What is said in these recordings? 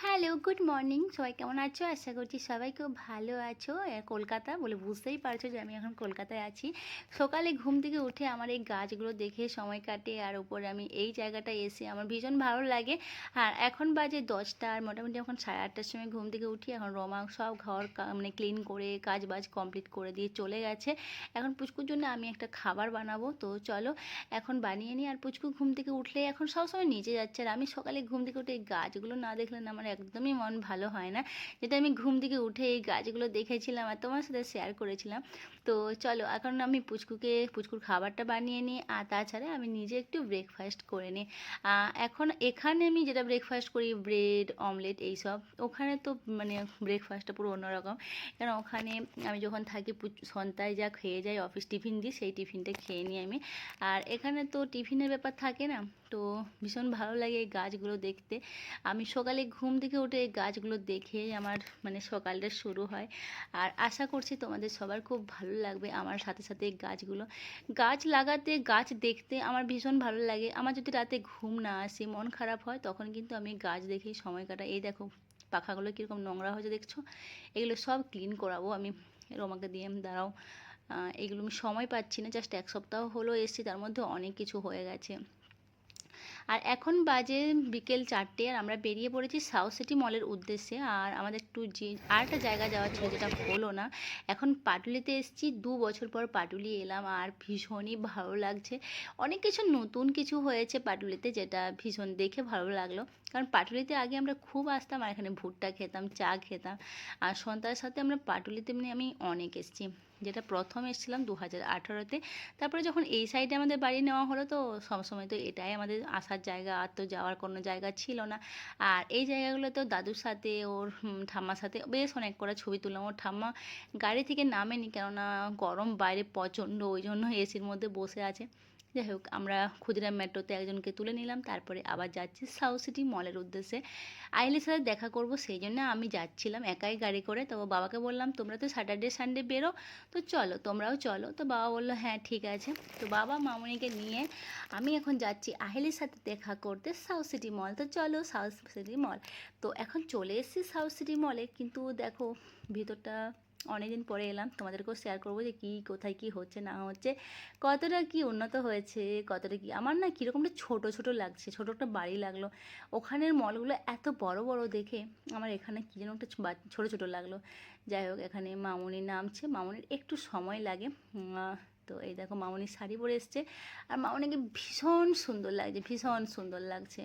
Hello, good morning. সবাই কেমন আছো? আশা করছি সবাই খুব ভালো আছো। কলকাতা বলে বুঝতেই পারছো যে আমি এখন কলকাতায় আছি। সকালে ঘুম থেকে উঠে আমার এই গাছগুলো দেখে সময় কাটে, আর উপরে আমি এই জায়গাটায় এসে আমার ভীষণ ভালো লাগে। আর এখন বাজে 10টা, আর মোটামুটি এখন 8:30টার সময় ঘুম থেকে উঠি। এখন রমা সব ঘর মানে ক্লিন করে কাজ বাজ কমপ্লিট করে দিয়ে চলে গেছে। এখন পুচকুর জন্য আমি একটা খাবার বানাবো, তো চলো এখন বানিয়ে নিই। আর পুচকু ঘুম থেকে উঠলে এখন সবসময় নিচে যাচ্ছে, আর আমি সকালে ঘুম থেকে উঠে এই গাছগুলো না দেখলে না আমার একদমই মন ভালো হয় না। যেটা আমি ঘুম থেকে উঠে এই গাছগুলো দেখেছিলাম আর তোমার সাথে শেয়ার করেছিলাম। তো চলো এখন আমি পুচকুর খাবারটা বানিয়ে নিই, আর তাছাড়া আমি নিজে একটু ব্রেকফাস্ট করে নিই। এখন এখানে আমি যেটা ব্রেকফাস্ট করি ব্রেড অমলেট এইসব, ওখানে তো মানে ব্রেকফাস্টটা পুরো অন্যরকম। কারণ ওখানে আমি যখন থাকি সন্ধ্যায় যা খেয়ে যাই, অফিস টিফিন দিই, সেই টিফিনটা খেয়ে নিই আমি। আর এখানে তো টিফিনের ব্যাপার থাকে না। তো ভীষণ ভালো লাগে এই গাছগুলো দেখতে। আমি সকালে ঘুম থেকে উঠে এই গাছগুলো দেখে আমার মানে সকালটা শুরু হয়। আর আশা করছি তোমাদের সবার খুব ভালো লাগবে আমার সাথে সাথে এই গাছগুলো। গাছ লাগাতে গাছ দেখতে আমার ভীষণ ভালো লাগে। আমার যদি রাতে ঘুম না আসে, মন খারাপ হয়, তখন কিন্তু আমি গাছ দেখেই সময় কাটাই। এই দেখো পাখাগুলো কীরকম নোংরা হয়েছে দেখছো, এগুলো সব ক্লিন করাবো আমি রোমাকে দিয়ে। দাঁড়াও, এগুলো আমি সময় পাচ্ছি না, জাস্ট এক সপ্তাহ হলো এসেছি, তার মধ্যে অনেক কিছু হয়ে গেছে। আর এখন বাজে বিকেল 4টে, আর আমরা বেরিয়ে পড়েছি সাউথ সিটি মলের উদ্দেশ্যে। আর আমাদের একটু যে আরেকটা জায়গা যাওয়া ছিল, যেটা হলো না। এখন পাটুলিতে এসেছি, 2 বছর পর পাটুলি এলাম, আর ভীষণই ভালো লাগছে। অনেক কিছু নতুন কিছু হয়েছে পাটুলিতে, যেটা ভীষণ দেখে ভালো লাগলো। কারণ পাটুলিতে আগে আমরা খুব আসতাম, আর এখানে ভুট্টা খেতাম, চা খেতাম। আর সন্ধ্যার সাথে আমরা পাটুলিতে মানে আমি অনেক এসেছি। যেটা প্রথম এসেছিলাম 2018-তে। তারপরে যখন এই সাইডে আমাদের বাড়ি নেওয়া হলো, তো সবসময় তো এটাই আমাদের আসার জায়গা, আর তো যাওয়ার কোনো জায়গা ছিল না। আর এই জায়গাগুলোতেও দাদুর সাথে ওর ঠাম্মার সাথে বেশ অনেক কটা ছবি তুললাম। ওর ঠাম্মা গাড়ি থেকে নামেনি, কেননা গরম বাইরে প্রচণ্ড, ওই জন্য এসির মধ্যে বসে আছে। যাই হোক, আমরা ক্ষুদিরাম মেট্রোতে একজনকে তুলে নিলাম, তারপরে আবার যাচ্ছি সাউথ সিটি মলের উদ্দেশ্যে। আইলের সাথে দেখা করব, সেই জন্য আমি যাচ্ছিলাম একাই গাড়ি করে। তো বাবাকে বললাম তোমরা তো স্যাটারডে সানডে বেরো, তো চলো তোমরাও চলো। তো বাবা বললো হ্যাঁ ঠিক আছে। তো বাবা মামনিকে নিয়ে আমি এখন যাচ্ছি আহিলের সাথে দেখা করতে সাউথ সিটি মল। তো চলো সাউথ সিটি মল। তো এখন চলে এসেছি সাউথ সিটি মলে, কিন্তু দেখো ভিতরটা অনেকদিন পরে এলাম, তোমাদেরকেও শেয়ার করবো যে কী কোথায় কী হচ্ছে না হচ্ছে, কতটা কি উন্নত হয়েছে, কতটা কি আমার না কীরকমটা ছোট ছোট লাগছে, ছোট একটা বাড়ি লাগলো। ওখানের মলগুলো এত বড় বড় দেখে আমার এখানে কী যেন একটা ছোট ছোট লাগলো। যাই হোক, এখানে মামনি নামছে, মামনির একটু সময় লাগে। তো এই দেখো মামনি শাড়ি পরে এসছে, আর মামনিকে ভীষণ সুন্দর লাগছে, ভীষণ সুন্দর লাগছে।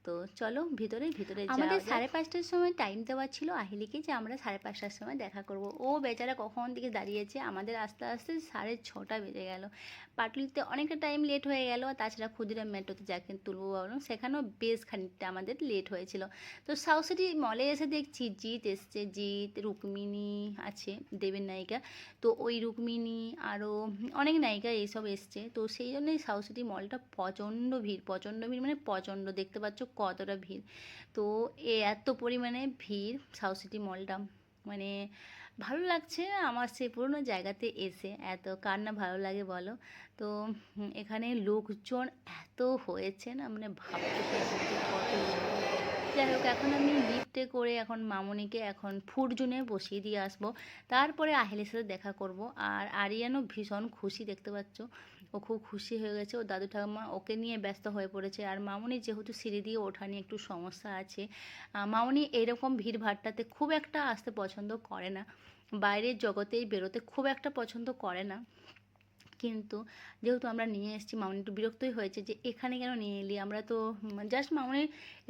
তো চলো ভিতরে ভিতরে আমাদের যাওয়া যাক। 5:30টার সময় টাইম দেওয়া ছিল আহিলিকে, যে আমরা 5:30টার সময় দেখা করব। ও বেচারা কখন থেকে দাঁড়িয়েছে, আমাদের আস্তে আস্তে 6:30 বেজে গেল। পাটুলিতে অনেকটা টাইম লেট হয়ে গেল, আর তাছাড়া ক্ষুদিরাম মেট্রোতে যাকে তুলবো ভাবলাম, সেখানেও বেশ খানিকটা আমাদের লেট হয়েছিল। তো সাউথ সিটি মলে এসে দেখছি জিৎ এসছে, জিৎ, রুক্মিণী আছে, দেবের নায়িকা। তো ওই রুক্মিণী আরও অনেক নায়িকা এইসব এসছে। তো সেই জন্যই সাউথ সিটি মলটা প্রচণ্ড ভিড়, প্রচণ্ড ভিড় মানে প্রচণ্ড, দেখতে পাচ্ছ কতটা ভিড়। তো এত পরিমাণে ভিড় সাউথ সিটি মলটা, মানে ভালো লাগছে আমার সেই পুরনো জায়গাতে এসে। এত কার না ভালো লাগে বলো। তো এখানে লোকজন এত হয়েছে না, মানে ভাবতে পারছি যে কত লোক। যাই হোক, এখন আমি লিফটে করে এখন মামনিকে এখন ফুড জোনে বসিয়ে দিয়ে আসবো, তারপরে আহিলের সাথে দেখা করব। আর আরিয়ানও ভীষণ খুশি, দেখতে পাচ্ছ ও খুব খুশি হয়ে গেছে। ও দাদু ঠাকুমা ওকে নিয়ে ব্যস্ত হয়ে পড়েছে। আর মামনি যেহেতু সিঁড়ি দিয়ে ওঠা নিয়ে একটু সমস্যা আছে, মামনি এরকম ভিড়ভাট্টাতে খুব একটা আসতে পছন্দ করে না, বাইরের জগতেই বেরোতে খুব একটা পছন্দ করে না। কিন্তু যেহেতু আমরা নিয়ে এসেছি, মামনি একটু বিরক্তই হয়েছে যে এখানে কেন নিয়ে এলি, আমরা তো জাস্ট মামনি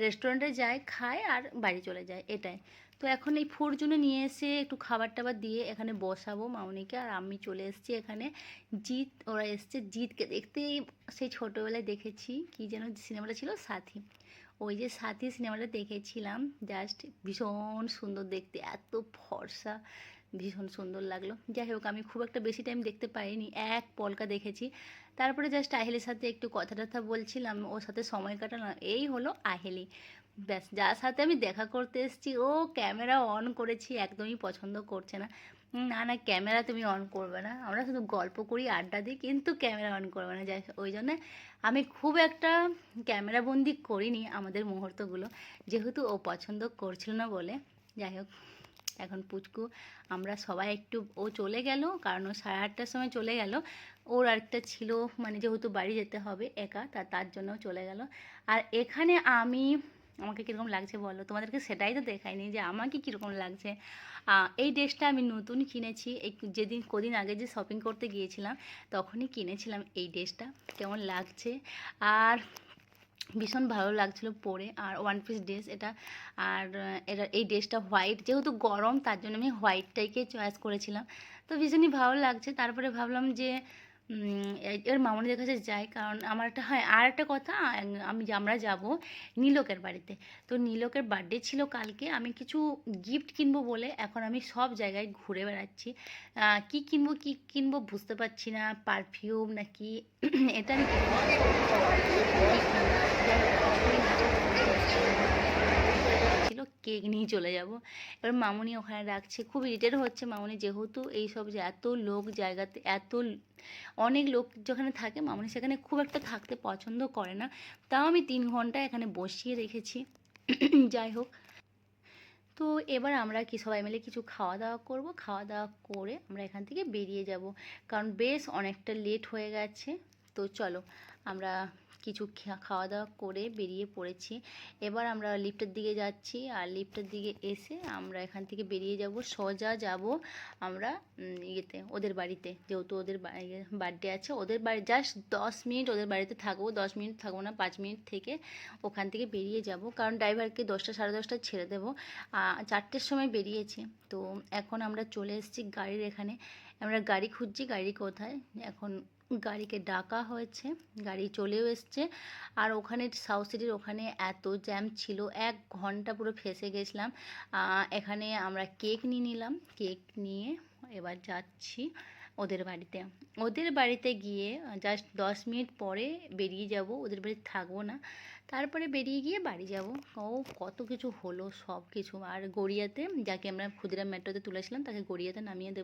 রেস্টুরেন্টে যায়, খায় আর বাড়ি চলে যায়, এটাই। তো এখন এই ফুড জন্য নিয়ে এসে একটু খাবার টাবার দিয়ে এখানে বসাবো মামনিকে। আর আমি চলে এসেছি এখানে, জিৎ ওরা এসছে, জিৎকে দেখতেই সেই ছোটোবেলায় দেখেছি, কি যেন সিনেমাটা ছিল, সাথী। ওই যে সাথী সিনেমাটা দেখেছিলাম, জাস্ট ভীষণ সুন্দর দেখতে, এত ফর্সা, ভীষণ সুন্দর লাগলো। যাই হোক, আমি খুব একটা বেশি টাইম দেখতে পাইনি, এক পলকা দেখেছি। তারপরে জাস্ট আহিলের সাথে একটু কথা টথা বলছিলাম, ওর সাথে সময় কাটালাম। এই হলো আহিলি, ব্যাস। যার সাথে আমি দেখা করতে এসেছি ও ক্যামেরা অন করেছি একদমই পছন্দ করছে না। না, না, ক্যামেরা তুমি অন করবে না। আমরা শুধু গল্প করি, আড্ডা দিই, কিন্তু ক্যামেরা অন করবে না। যাই ওই জন্যে আমি খুব একটা ক্যামেরাবন্দি করিনি আমাদের মুহূর্তগুলো। যেহেতু ও পছন্দ করছিল না বলে। যাই হোক, এখন পুচকু আমরা সবাই একটু ও চলে গেল, কারণ ও 8:30টার সময় চলে গেল। ওর আরেকটা ছিল, মানে যেহেতু বাড়ি যেতে হবে একা, তার জন্য চলে গেল। আর এখানে আমাকে কীরকম লাগছে বলো? তোমাদেরকে সেটাই তো দেখাইনি যে আমাকে কীরকম লাগছে। এই ড্রেসটা আমি নতুন কিনেছি, এই কদিন আগে যে শপিং করতে গিয়েছিলাম তখনই কিনেছিলাম এই ড্রেসটা। কেমন লাগছে? আর ভীষণ ভালো লাগছিল পরে, আর ওয়ান পিস ড্রেস এটা। আর এই ড্রেসটা হোয়াইট, যেহেতু গরম তার জন্য আমি হোয়াইটটাইকে চয়েস করেছিলাম। তো ভীষণই ভালো লাগছে। তারপরে ভাবলাম যে এর মামনিদের কাছে যাই, কারণ আমার একটা আর একটা কথা, আমরা যাব নীলকের বাড়িতে। তো নীলকের বার্থডে ছিল কালকে, আমি কিছু গিফট কিনবো বলে এখন আমি সব জায়গায় ঘুরে বেড়াচ্ছি। কি কিনবো বুঝতে পারছি না, পারফিউম নাকি এটা আমি ছিল কেক নিয়ে চলে যাব। এবার মামুনি ওখানে রাখছে, খুব ইরিটেট হচ্ছে মামুনি, যেহেতু এইসব যে এত লোক জায়গাতে অনেক লোক যেখানে থাকে মামুনি সেখানে খুব একটা থাকতে পছন্দ করে না। তাও আমি 3 ঘন্টা এখানে বসিয়ে রেখেছি। যাই হোক, তো এবার আমরা সবাই মিলে কিছু খাওয়া দাওয়া করব, খাওয়া দাওয়া করে আমরা এখান থেকে বেরিয়ে যাব, কারণ বেশ অনেকটা লেট হয়ে গেছে। তো চলো, আমরা কিছু খাওয়া দাওয়া করে বেরিয়ে পড়েছি। এবার আমরা লিফটের দিকে যাচ্ছি, আর লিফটের দিকে এসে আমরা এখান থেকে বেরিয়ে যাব, সোজা যাব আমরা ইয়েতে ওদের বাড়িতে, যেহেতু ওদের বার্থডে আছে। ওদের বাড়ি জাস্ট 10 মিনিট ওদের বাড়িতে থাকবো, 10 মিনিট থাকবো না, 5 মিনিট থেকে ওখান থেকে বেরিয়ে যাব, কারণ ড্রাইভারকে 10টা সাড়ে 10টায় ছেড়ে দেবো। 4টের সময় বেরিয়েছে। তো এখন আমরা চলে এসেছি গাড়ির এখানে। আমরা গাড়ি খুঁজছি, গাড়ি কোথায়। এখন গাড়িকে ডাকা হয়েছে, গাড়ি চলেও এসছে। আর ওখানে সাউথ সিটির ওখানে এত জ্যাম ছিল, 1 ঘন্টা পুরো ফেঁসে গেছিলাম। এখানে আমরা কেক নিয়ে নিলাম, কেক নিয়ে এবার যাচ্ছি ওদের বাড়িতে। ওদের বাড়িতে গিয়ে জাস্ট 10 মিনিট পরে বেরিয়ে যাব, ওদের বাড়িতে থাকবো না। তারপরে বেরিয়ে গিয়ে বাড়ি যাব। ও কত কিছু হলো, সব কিছু। আর গড়িয়াতে যাকে আমরা ক্ষুদিরাম মেট্রোতে তুলেছিলাম তাকে গড়িয়াতে নামিয়ে দেবো।